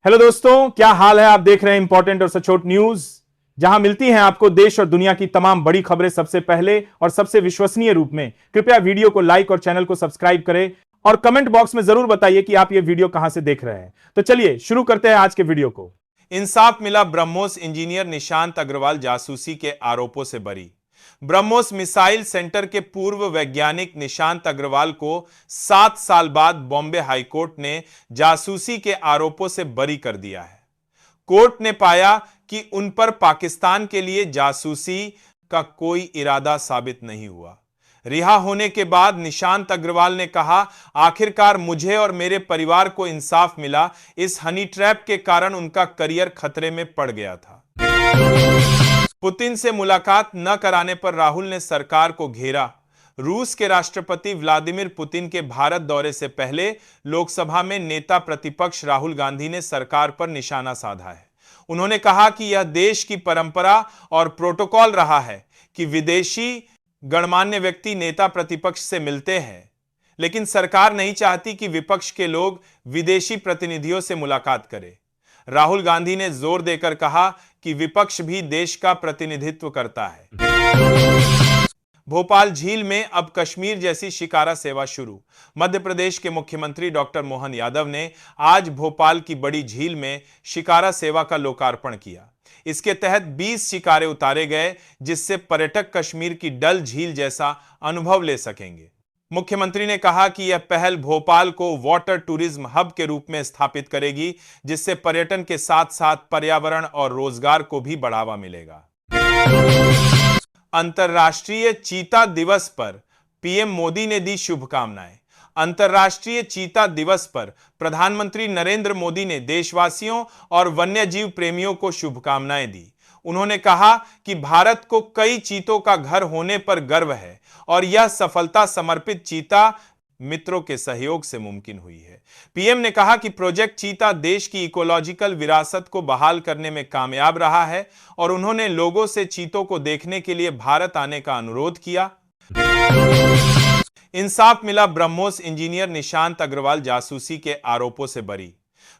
Hello दोस्तों, क्या हाल है। आप देख रहे हैं इंपॉर्टेंट और सचोट न्यूज, जहां मिलती हैं आपको देश और दुनिया की तमाम बड़ी खबरें सबसे पहले और सबसे विश्वसनीय रूप में। कृपया वीडियो को लाइक और चैनल को सब्सक्राइब करें और कमेंट बॉक्स में जरूर बताइए कि आप ये वीडियो कहां से देख रहे हैं। तो चलिए शुरू करते हैं आज के वीडियो को। इंसाफ मिला, ब्रह्मोस इंजीनियर निशांत अग्रवाल जासूसी के आरोपों से बरी। ब्रह्मोस मिसाइल सेंटर के पूर्व वैज्ञानिक निशांत अग्रवाल को 7 साल बाद बॉम्बे हाईकोर्ट ने जासूसी के आरोपों से बरी कर दिया है। कोर्ट ने पाया कि उन पर पाकिस्तान के लिए जासूसी का कोई इरादा साबित नहीं हुआ। रिहा होने के बाद निशांत अग्रवाल ने कहा, आखिरकार मुझे और मेरे परिवार को इंसाफ मिला। इस हनी ट्रैप के कारण उनका करियर खतरे में पड़ गया था। पुतिन से मुलाकात न कराने पर राहुल ने सरकार को घेरा। रूस के राष्ट्रपति व्लादिमीर पुतिन के भारत दौरे से पहले लोकसभा में नेता प्रतिपक्ष राहुल गांधी ने सरकार पर निशाना साधा है। उन्होंने कहा कि यह देश की परंपरा और प्रोटोकॉल रहा है कि विदेशी गणमान्य व्यक्ति नेता प्रतिपक्ष से मिलते हैं, लेकिन सरकार नहीं चाहती कि विपक्ष के लोग विदेशी प्रतिनिधियों से मुलाकात करें। राहुल गांधी ने जोर देकर कहा कि विपक्ष भी देश का प्रतिनिधित्व करता है। भोपाल झील में अब कश्मीर जैसी शिकारा सेवा शुरू। मध्य प्रदेश के मुख्यमंत्री डॉक्टर मोहन यादव ने आज भोपाल की बड़ी झील में शिकारा सेवा का लोकार्पण किया। इसके तहत 20 शिकारे उतारे गए, जिससे पर्यटक कश्मीर की डल झील जैसा अनुभव ले सकेंगे। मुख्यमंत्री ने कहा कि यह पहल भोपाल को वाटर टूरिज्म हब के रूप में स्थापित करेगी, जिससे पर्यटन के साथ साथ पर्यावरण और रोजगार को भी बढ़ावा मिलेगा। अंतर्राष्ट्रीय चीता दिवस पर पीएम मोदी ने दी शुभकामनाएं। अंतर्राष्ट्रीय चीता दिवस पर प्रधानमंत्री नरेंद्र मोदी ने देशवासियों और वन्यजीव प्रेमियों को शुभकामनाएं दी। उन्होंने कहा कि भारत को कई चीतों का घर होने पर गर्व है और यह सफलता समर्पित चीता मित्रों के सहयोग से मुमकिन हुई है। पीएम ने कहा कि प्रोजेक्ट चीता देश की इकोलॉजिकल विरासत को बहाल करने में कामयाब रहा है और उन्होंने लोगों से चीतों को देखने के लिए भारत आने का अनुरोध किया। इंसाफ मिला, ब्रह्मोस इंजीनियर निशांत अग्रवाल जासूसी के आरोपों से बरी।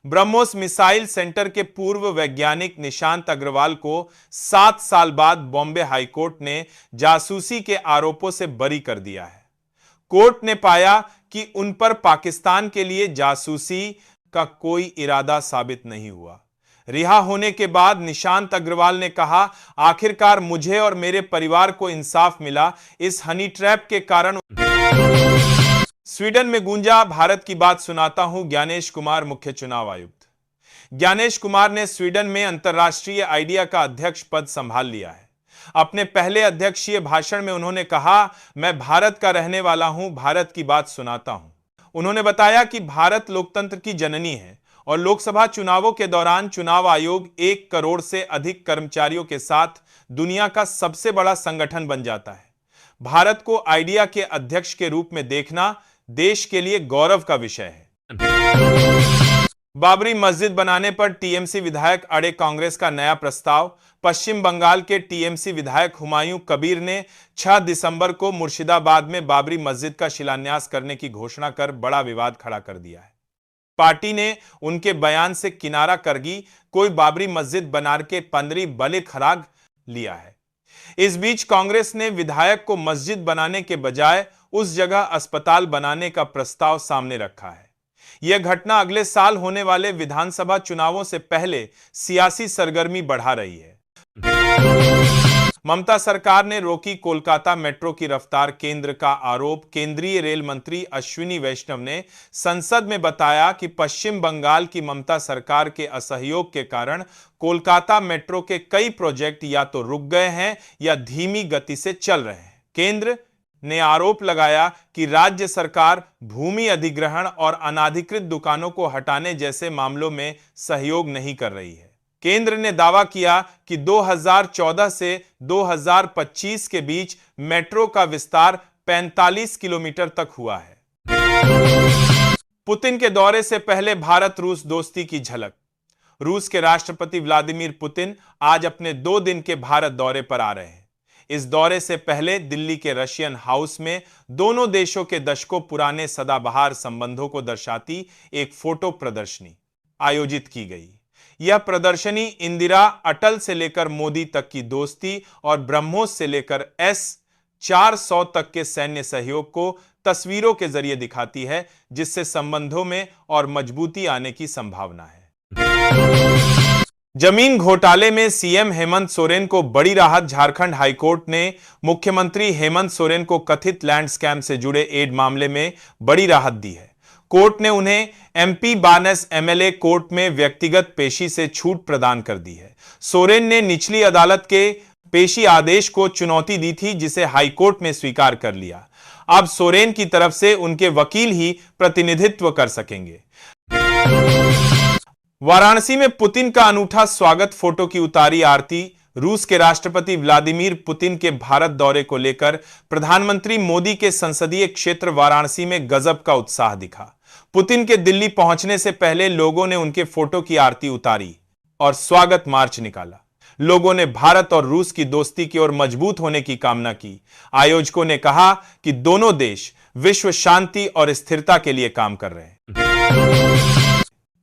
ब्रह्मोस मिसाइल सेंटर के पूर्व वैज्ञानिक निशांत अग्रवाल को 7 साल बाद बॉम्बे हाईकोर्ट ने जासूसी के आरोपों से बरी कर दिया है। कोर्ट ने पाया कि उन पर पाकिस्तान के लिए जासूसी का कोई इरादा साबित नहीं हुआ। रिहा होने के बाद निशांत अग्रवाल ने कहा, आखिरकार मुझे और मेरे परिवार को इंसाफ मिला। इस हनी ट्रैप के कारण स्वीडन में गूंजा, भारत की बात सुनाता हूं। ज्ञानेश कुमार मुख्य चुनाव आयुक्त। ज्ञानेश कुमार ने स्वीडन में अंतर्राष्ट्रीय आइडिया का अध्यक्ष पद संभाल लिया है। अपने पहले अध्यक्षीय भाषण में उन्होंने कहा, मैं भारत का रहने वाला हूं, भारत की बात सुनाता हूं। उन्होंने बताया कि भारत लोकतंत्र की जननी है और लोकसभा चुनावों के दौरान चुनाव आयोग 1 करोड़ से अधिक कर्मचारियों के साथ दुनिया का सबसे बड़ा संगठन बन जाता है। भारत को आइडिया के अध्यक्ष के रूप में देखना देश के लिए गौरव का विषय है। बाबरी मस्जिद बनाने पर टीएमसी विधायक अड़े, कांग्रेस का नया प्रस्ताव। पश्चिम बंगाल के टीएमसी विधायक हुमायूं कबीर ने 6 दिसंबर को मुर्शिदाबाद में बाबरी मस्जिद का शिलान्यास करने की घोषणा कर बड़ा विवाद खड़ा कर दिया है। पार्टी ने उनके बयान से किनारा करगी कोई बाबरी मस्जिद बना के पंदरी बले खराग लिया है। इस बीच कांग्रेस ने विधायक को मस्जिद बनाने के बजाय उस जगह अस्पताल बनाने का प्रस्ताव सामने रखा है। यह घटना अगले साल होने वाले विधानसभा चुनावों से पहले सियासी सरगर्मी बढ़ा रही है। ममता सरकार ने रोकी कोलकाता मेट्रो की रफ्तार, केंद्र का आरोप। केंद्रीय रेल मंत्री अश्विनी वैष्णव ने संसद में बताया कि पश्चिम बंगाल की ममता सरकार के असहयोग के कारण कोलकाता मेट्रो के कई प्रोजेक्ट या तो रुक गए हैं या धीमी गति से चल रहे हैं। केंद्र ने आरोप लगाया कि राज्य सरकार भूमि अधिग्रहण और अनाधिकृत दुकानों को हटाने जैसे मामलों में सहयोग नहीं कर रही है। केंद्र ने दावा किया कि 2014 से 2025 के बीच मेट्रो का विस्तार 45 किलोमीटर तक हुआ है। पुतिन के दौरे से पहले भारत रूस दोस्ती की झलक। रूस के राष्ट्रपति व्लादिमीर पुतिन आज अपने 2 दिन के भारत दौरे पर आ रहे हैं। इस दौरे से पहले दिल्ली के रशियन हाउस में दोनों देशों के दशकों पुराने सदाबहार संबंधों को दर्शाती एक फोटो प्रदर्शनी आयोजित की गई। यह प्रदर्शनी इंदिरा अटल से लेकर मोदी तक की दोस्ती और ब्रह्मोस से लेकर S-400 तक के सैन्य सहयोग को तस्वीरों के जरिए दिखाती है, जिससे संबंधों में और मजबूती आने की संभावना है। जमीन घोटाले में सीएम हेमंत सोरेन को बड़ी राहत। झारखंड हाईकोर्ट ने मुख्यमंत्री हेमंत सोरेन को कथित लैंड स्कैम से जुड़े एड मामले में बड़ी राहत दी है। कोर्ट ने उन्हें एमपी बानस एमएलए कोर्ट में व्यक्तिगत पेशी से छूट प्रदान कर दी है। सोरेन ने निचली अदालत के पेशी आदेश को चुनौती दी थी, जिसे हाईकोर्ट में स्वीकार कर लिया। अब सोरेन की तरफ से उनके वकील ही प्रतिनिधित्व कर सकेंगे। वाराणसी में पुतिन का अनूठा स्वागत, फोटो की उतारी आरती। रूस के राष्ट्रपति व्लादिमीर पुतिन के भारत दौरे को लेकर प्रधानमंत्री मोदी के संसदीय क्षेत्र वाराणसी में गजब का उत्साह दिखा। पुतिन के दिल्ली पहुंचने से पहले लोगों ने उनके फोटो की आरती उतारी और स्वागत मार्च निकाला। लोगों ने भारत और रूस की दोस्ती की ओर मजबूत होने की कामना की। आयोजकों ने कहा कि दोनों देश विश्व शांति और स्थिरता के लिए काम कर रहे हैं।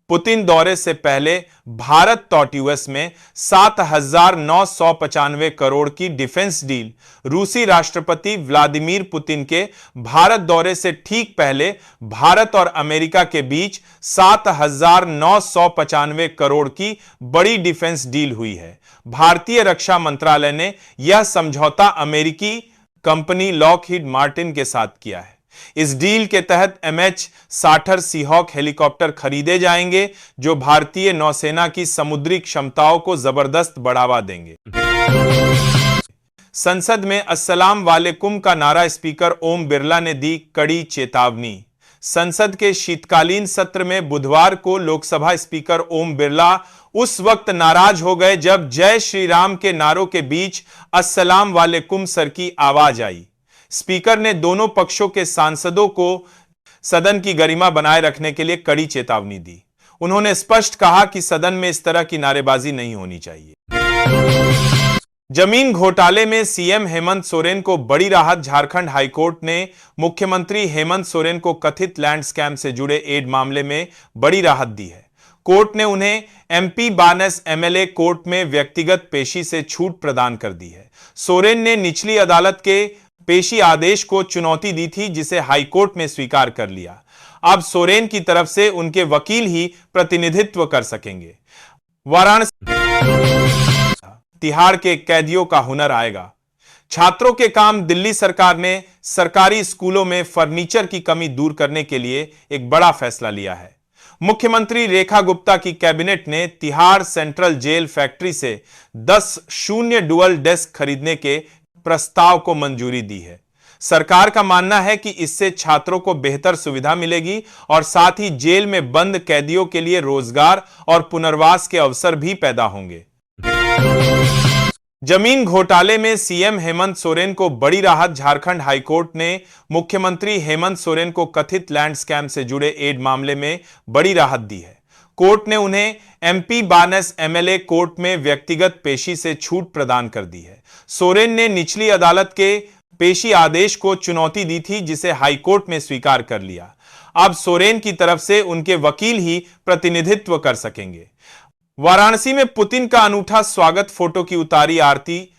पुतिन दौरे से पहले भारत यूएस में 7,995 करोड़ की डिफेंस डील। रूसी राष्ट्रपति व्लादिमीर पुतिन के भारत दौरे से ठीक पहले भारत और अमेरिका के बीच 7,995 करोड़ की बड़ी डिफेंस डील हुई है। भारतीय रक्षा मंत्रालय ने यह समझौता अमेरिकी कंपनी लॉकहीड मार्टिन के साथ किया है। इस डील के तहत MH-60 सीहॉक हेलीकॉप्टर खरीदे जाएंगे, जो भारतीय नौसेना की समुद्री क्षमताओं को जबरदस्त बढ़ावा देंगे। संसद में अस्सलाम वालेकुम का नारा स्पीकर ओम बिरला ने दी कड़ी चेतावनी। संसद के शीतकालीन सत्र में बुधवार को लोकसभा स्पीकर ओम बिरला उस वक्त नाराज हो गए जब जय श्री राम के नारों के बीच अस्सलाम वालेकुम सर की आवाज आई। स्पीकर ने दोनों पक्षों के सांसदों को सदन की गरिमा बनाए रखने के लिए कड़ी चेतावनी दी। उन्होंने स्पष्ट कहा कि सदन में इस तरह की नारेबाजी नहीं होनी चाहिए। जमीन घोटाले में सीएम हेमंत सोरेन को बड़ी राहत। झारखंड हाईकोर्ट ने मुख्यमंत्री हेमंत सोरेन को कथित लैंड स्कैम से जुड़े एड मामले में बड़ी राहत दी है। कोर्ट ने उन्हें एमपी बानस एमएलए कोर्ट में व्यक्तिगत पेशी से छूट प्रदान कर दी है। सोरेन ने निचली अदालत के पेशी आदेश को चुनौती दी थी, जिसे हाईकोर्ट में स्वीकार कर लिया। अब सोरेन की तरफ से उनके वकील ही प्रतिनिधित्व कर सकेंगे। वाराणसी तिहाड़ के कैदियों का हुनर आएगा। छात्रों के काम। दिल्ली सरकार ने सरकारी स्कूलों में फर्नीचर की कमी दूर करने के लिए एक बड़ा फैसला लिया है। मुख्यमंत्री रेखा गुप्ता की कैबिनेट ने तिहाड़ सेंट्रल जेल फैक्ट्री से 10 शून्य डुअल डेस्क खरीदने के प्रस्ताव को मंजूरी दी है। सरकार का मानना है कि इससे छात्रों को बेहतर सुविधा मिलेगी और साथ ही जेल में बंद कैदियों के लिए रोजगार और पुनर्वास के अवसर भी पैदा होंगे। जमीन घोटाले में सीएम हेमंत सोरेन को बड़ी राहत। झारखंड हाईकोर्ट ने मुख्यमंत्री हेमंत सोरेन को कथित लैंड स्कैम से जुड़े एड मामले में बड़ी राहत दी है। कोर्ट ने उन्हें एमपी बानस एमएलए कोर्ट में व्यक्तिगत पेशी से छूट प्रदान कर दी है। सोरेन ने निचली अदालत के पेशी आदेश को चुनौती दी थी, जिसे हाईकोर्ट में स्वीकार कर लिया। अब सोरेन की तरफ से उनके वकील ही प्रतिनिधित्व कर सकेंगे। वाराणसी में पुतिन का अनूठा स्वागत, फोटो की उतारी आरती।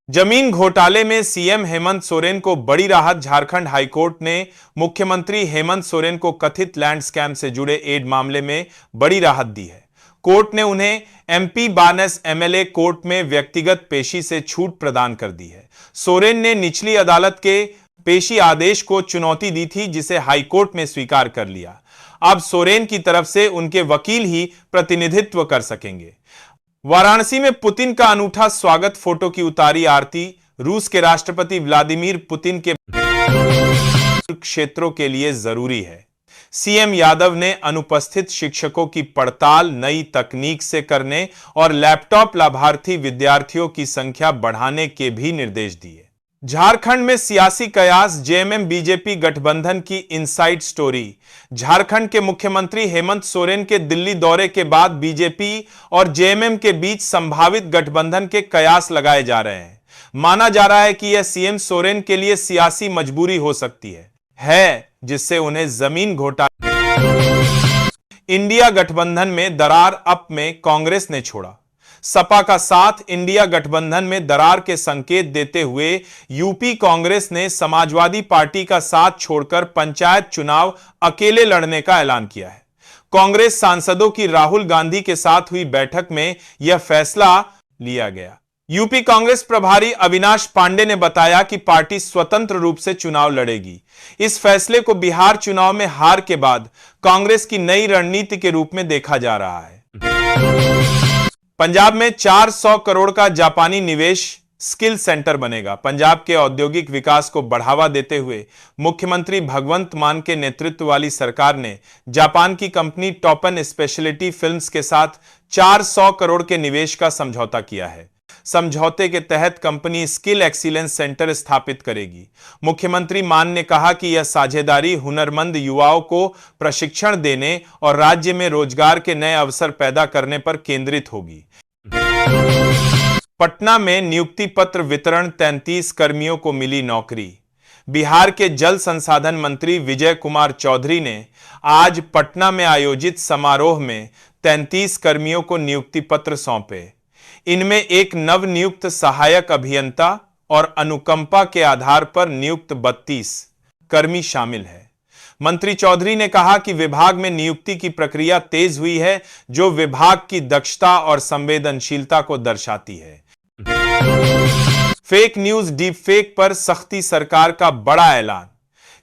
जमीन घोटाले में सीएम हेमंत सोरेन को बड़ी राहत। झारखंड हाईकोर्ट ने मुख्यमंत्री हेमंत सोरेन को कथित लैंड स्कैम से जुड़े एड मामले में बड़ी राहत दी है। कोर्ट ने उन्हें एमपी बानस एमएलए कोर्ट में व्यक्तिगत पेशी से छूट प्रदान कर दी है। सोरेन ने निचली अदालत के पेशी आदेश को चुनौती दी थी, जिसे हाईकोर्ट में स्वीकार कर लिया। अब सोरेन की तरफ से उनके वकील ही प्रतिनिधित्व कर सकेंगे। वाराणसी में पुतिन का अनूठा स्वागत, फोटो की उतारी आरती। रूस के राष्ट्रपति व्लादिमीर पुतिन के क्षेत्रों के लिए जरूरी है। सीएम यादव ने अनुपस्थित शिक्षकों की पड़ताल नई तकनीक से करने और लैपटॉप लाभार्थी विद्यार्थियों की संख्या बढ़ाने के भी निर्देश दिए। झारखंड में सियासी कयास। जेएमएम बीजेपी गठबंधन की इनसाइड स्टोरी। झारखंड के मुख्यमंत्री हेमंत सोरेन के दिल्ली दौरे के बाद बीजेपी और जेएमएम के बीच संभावित गठबंधन के कयास लगाए जा रहे हैं। माना जा रहा है कि यह सीएम सोरेन के लिए सियासी मजबूरी हो सकती है जिससे उन्हें जमीन घोटाले इंडिया गठबंधन में दरार अप में कांग्रेस ने छोड़ा। सपा का साथ इंडिया गठबंधन में दरार के संकेत देते हुए यूपी कांग्रेस ने समाजवादी पार्टी का साथ छोड़कर पंचायत चुनाव अकेले लड़ने का ऐलान किया है। कांग्रेस सांसदों की राहुल गांधी के साथ हुई बैठक में यह फैसला लिया गया। यूपी कांग्रेस प्रभारी अविनाश पांडे ने बताया कि पार्टी स्वतंत्र रूप से चुनाव लड़ेगी। इस फैसले को बिहार चुनाव में हार के बाद कांग्रेस की नई रणनीति के रूप में देखा जा रहा है। पंजाब में 400 करोड़ का जापानी निवेश स्किल सेंटर बनेगा। पंजाब के औद्योगिक विकास को बढ़ावा देते हुए मुख्यमंत्री भगवंत मान के नेतृत्व वाली सरकार ने जापान की कंपनी टॉपन स्पेशलिटी फिल्म्स के साथ 400 करोड़ के निवेश का समझौता किया है। समझौते के तहत कंपनी स्किल एक्सीलेंस सेंटर स्थापित करेगी। मुख्यमंत्री मान ने कहा कि यह साझेदारी हुनरमंद युवाओं को प्रशिक्षण देने और राज्य में रोजगार के नए अवसर पैदा करने पर केंद्रित होगी। पटना में नियुक्ति पत्र वितरण, 33 कर्मियों को मिली नौकरी। बिहार के जल संसाधन मंत्री विजय कुमार चौधरी ने आज पटना में आयोजित समारोह में 33 कर्मियों को नियुक्ति पत्र सौंपे। इनमें एक नवनियुक्त सहायक अभियंता और अनुकंपा के आधार पर नियुक्त 32 कर्मी शामिल है। मंत्री चौधरी ने कहा कि विभाग में नियुक्ति की प्रक्रिया तेज हुई है, जो विभाग की दक्षता और संवेदनशीलता को दर्शाती है। फेक न्यूज डीप फेक पर सख्ती, सरकार का बड़ा ऐलान।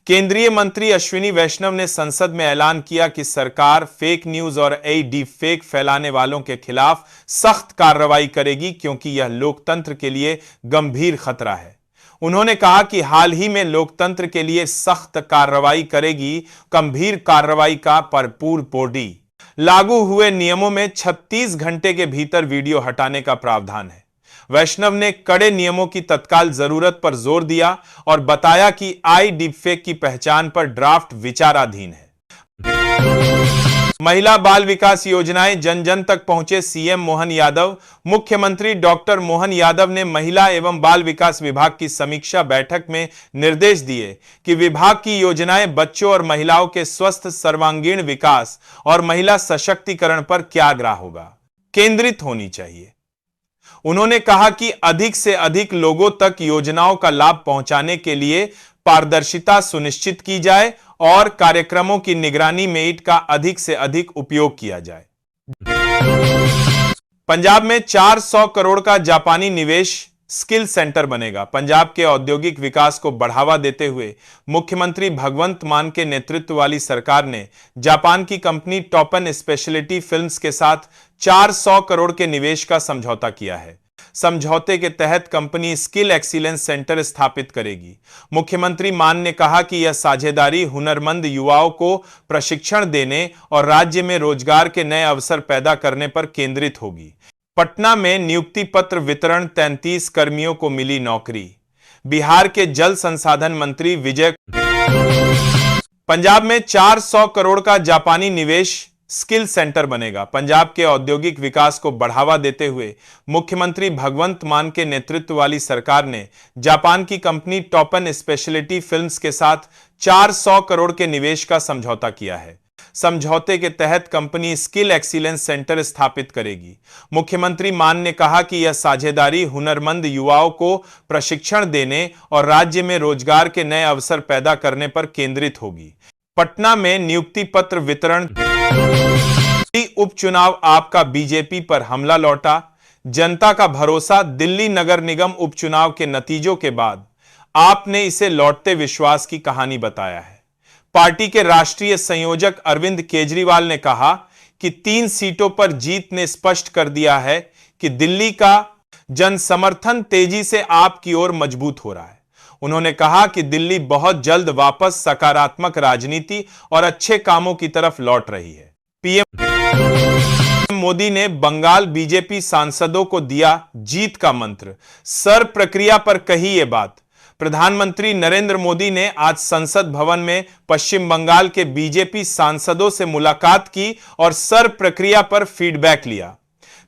केंद्रीय मंत्री अश्विनी वैष्णव ने संसद में ऐलान किया कि सरकार फेक न्यूज और डीप फेक फैलाने वालों के खिलाफ सख्त कार्रवाई करेगी, क्योंकि यह लोकतंत्र के लिए गंभीर खतरा है। उन्होंने कहा कि हाल ही में लोकतंत्र के लिए सख्त कार्रवाई करेगी। गंभीर कार्रवाई का भरपूर बॉडी। लागू हुए नियमों में 36 घंटे के भीतर वीडियो हटाने का प्रावधान है। वैष्णव ने कड़े नियमों की तत्काल जरूरत पर जोर दिया और बताया कि डीपफेक की पहचान पर ड्राफ्ट विचाराधीन है। महिला बाल विकास योजनाएं जन जन तक पहुंचे सीएम मोहन यादव। मुख्यमंत्री डॉक्टर मोहन यादव ने महिला एवं बाल विकास विभाग की समीक्षा बैठक में निर्देश दिए कि विभाग की योजनाएं बच्चों और महिलाओं के स्वस्थ सर्वांगीण विकास और महिला सशक्तिकरण पर क्या आग्रह होगा, केंद्रित होनी चाहिए। उन्होंने कहा कि अधिक से अधिक लोगों तक योजनाओं का लाभ पहुंचाने के लिए पारदर्शिता सुनिश्चित की जाए और कार्यक्रमों की निगरानी में ईट का अधिक से अधिक उपयोग किया जाए। पंजाब में 400 करोड़ का जापानी निवेश स्किल सेंटर बनेगा। पंजाब के औद्योगिक विकास को बढ़ावा देते हुए मुख्यमंत्री भगवंत मान के नेतृत्व वाली सरकार ने जापान की कंपनी टॉपन स्पेशलिटी फिल्म्स के साथ 400 करोड़ के निवेश का समझौता किया है। समझौते के तहत कंपनी स्किल एक्सीलेंस सेंटर स्थापित करेगी। मुख्यमंत्री मान ने कहा कि यह साझेदारी हुनरमंद युवाओं को प्रशिक्षण देने और राज्य में रोजगार के नए अवसर पैदा करने पर केंद्रित होगी। पटना में नियुक्ति पत्र वितरण, 33 कर्मियों को मिली नौकरी। बिहार के जल संसाधन मंत्री विजय। पंजाब में 400 करोड़ का जापानी निवेश स्किल सेंटर बनेगा। पंजाब के औद्योगिक विकास को बढ़ावा देते हुए मुख्यमंत्री भगवंत मान के नेतृत्व वाली सरकार ने जापान की कंपनी टॉपन स्पेशलिटी फिल्म्स के साथ 400 करोड़ के निवेश का समझौता किया है। समझौते के तहत कंपनी स्किल एक्सीलेंस सेंटर स्थापित करेगी। मुख्यमंत्री मान ने कहा कि यह साझेदारी हुनरमंद युवाओं को प्रशिक्षण देने और राज्य में रोजगार के नए अवसर पैदा करने पर केंद्रित होगी। पटना में नियुक्ति पत्र वितरण। उपचुनाव आपका बीजेपी पर हमला लौटा। जनता का भरोसा। दिल्ली नगर निगम उपचुनाव के नतीजों के बाद आपने इसे लौटते विश्वास की कहानी बताया है। पार्टी के राष्ट्रीय संयोजक अरविंद केजरीवाल ने कहा कि 3 सीटों पर जीत ने स्पष्ट कर दिया है कि दिल्ली का जन समर्थन तेजी से आपकी ओर मजबूत हो रहा है। उन्होंने कहा कि दिल्ली बहुत जल्द वापस सकारात्मक राजनीति और अच्छे कामों की तरफ लौट रही है। पीएम मोदी ने बंगाल बीजेपी सांसदों को दिया जीत का मंत्र। सर प्रक्रिया पर कही ये बात। प्रधानमंत्री नरेंद्र मोदी ने आज संसद भवन में पश्चिम बंगाल के बीजेपी सांसदों से मुलाकात की और सर प्रक्रिया पर फीडबैक लिया।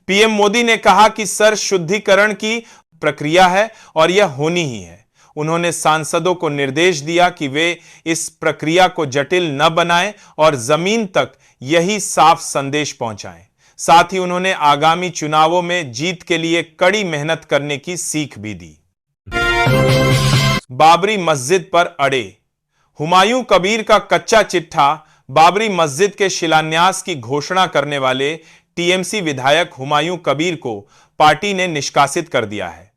पीएम मोदी ने कहा कि सर शुद्धिकरण की प्रक्रिया है और यह होनी ही है। उन्होंने सांसदों को निर्देश दिया कि वे इस प्रक्रिया को जटिल न बनाएं और जमीन तक यही साफ संदेश पहुंचाएं। साथ ही उन्होंने आगामी चुनावों में जीत के लिए कड़ी मेहनत करने की सीख भी दी। बाबरी मस्जिद पर अड़े। हुमायूं कबीर का कच्चा चिट्ठा बाबरी मस्जिद के शिलान्यास की घोषणा करने वाले टीएमसी विधायक हुमायूं कबीर को पार्टी ने निष्कासित कर दिया है।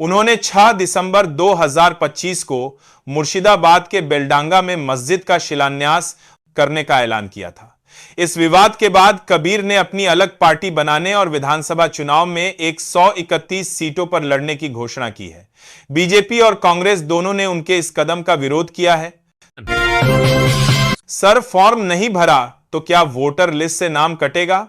उन्होंने 6 दिसंबर 2025 को मुर्शिदाबाद के बेलडांगा में मस्जिद का शिलान्यास करने का ऐलान किया था। इस विवाद के बाद कबीर ने अपनी अलग पार्टी बनाने और विधानसभा चुनाव में 131 सीटों पर लड़ने की घोषणा की है। बीजेपी और कांग्रेस दोनों ने उनके इस कदम का विरोध किया है। सर, फॉर्म नहीं भरा तो क्या वोटर लिस्ट से नाम कटेगा?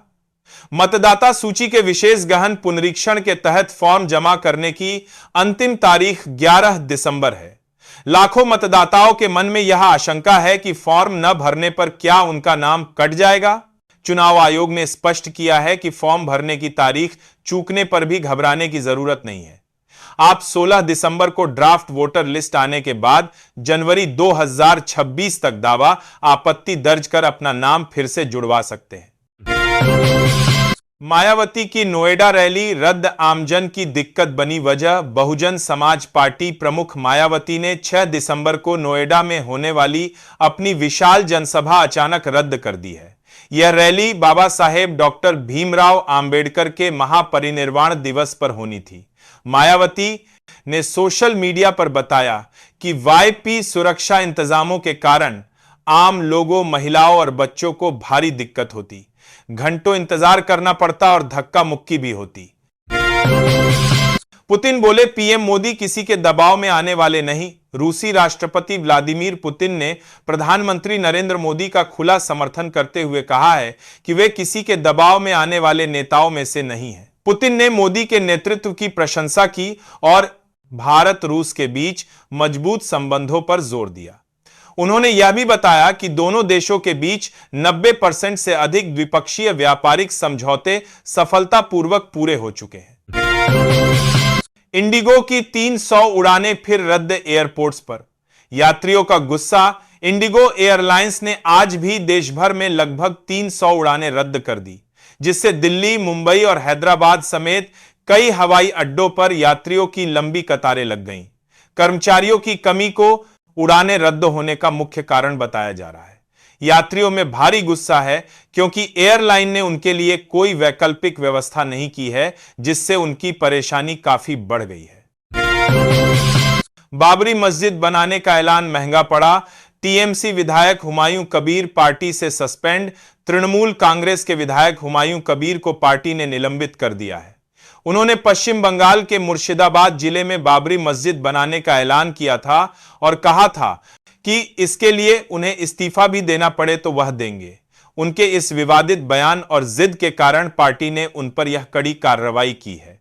मतदाता सूची के विशेष गहन पुनरीक्षण के तहत फॉर्म जमा करने की अंतिम तारीख 11 दिसंबर है। लाखों मतदाताओं के मन में यह आशंका है कि फॉर्म न भरने पर क्या उनका नाम कट जाएगा। चुनाव आयोग ने स्पष्ट किया है कि फॉर्म भरने की तारीख चूकने पर भी घबराने की जरूरत नहीं है। आप 16 दिसंबर को ड्राफ्ट वोटर लिस्ट आने के बाद जनवरी 2026 तक दावा आपत्ति दर्ज कर अपना नाम फिर से जुड़वा सकते हैं। मायावती की नोएडा रैली रद्द आमजन की दिक्कत बनी वजह। बहुजन समाज पार्टी प्रमुख मायावती ने 6 दिसंबर को नोएडा में होने वाली अपनी विशाल जनसभा अचानक रद्द कर दी है। यह रैली बाबा साहेब डॉक्टर भीमराव अंबेडकर के महापरिनिर्वाण दिवस पर होनी थी। मायावती ने सोशल मीडिया पर बताया कि वाईपी सुरक्षा इंतजामों के कारण आम लोगों, महिलाओं और बच्चों को भारी दिक्कत होती, घंटों इंतजार करना पड़ता और धक्का मुक्की भी होती। पुतिन बोले, पीएम मोदी किसी के दबाव में आने वाले नहीं। रूसी राष्ट्रपति व्लादिमीर पुतिन ने प्रधानमंत्री नरेंद्र मोदी का खुला समर्थन करते हुए कहा है कि वे किसी के दबाव में आने वाले नेताओं में से नहीं हैं। पुतिन ने मोदी के नेतृत्व की प्रशंसा की और भारत रूस के बीच मजबूत संबंधों पर जोर दिया। उन्होंने यह भी बताया कि दोनों देशों के बीच 90% से अधिक द्विपक्षीय व्यापारिक समझौते सफलतापूर्वक पूरे हो चुके हैं। इंडिगो की 300 उड़ानें फिर रद्द एयरपोर्ट्स पर। यात्रियों का गुस्सा। इंडिगो एयरलाइंस ने आज भी देश भर में लगभग 300 उड़ानें रद्द कर दी, जिससे दिल्ली, मुंबई और हैदराबाद समेत कई हवाई अड्डों पर यात्रियों की लंबी कतारें लग गईं। कर्मचारियों की कमी को उड़ानें रद्द होने का मुख्य कारण बताया जा रहा है। यात्रियों में भारी गुस्सा है क्योंकि एयरलाइन ने उनके लिए कोई वैकल्पिक व्यवस्था नहीं की है, जिससे उनकी परेशानी काफी बढ़ गई है। बाबरी मस्जिद बनाने का ऐलान महंगा पड़ा। टीएमसी विधायक हुमायूं कबीर पार्टी से सस्पेंड। तृणमूल कांग्रेस के विधायक हुमायूं कबीर को पार्टी ने निलंबित कर दिया है। उन्होंने पश्चिम बंगाल के मुर्शिदाबाद जिले में बाबरी मस्जिद बनाने का ऐलान किया था और कहा था कि इसके लिए उन्हें इस्तीफा भी देना पड़े तो वह देंगे। उनके इस विवादित बयान और जिद के कारण पार्टी ने उन पर यह कड़ी कार्रवाई की है।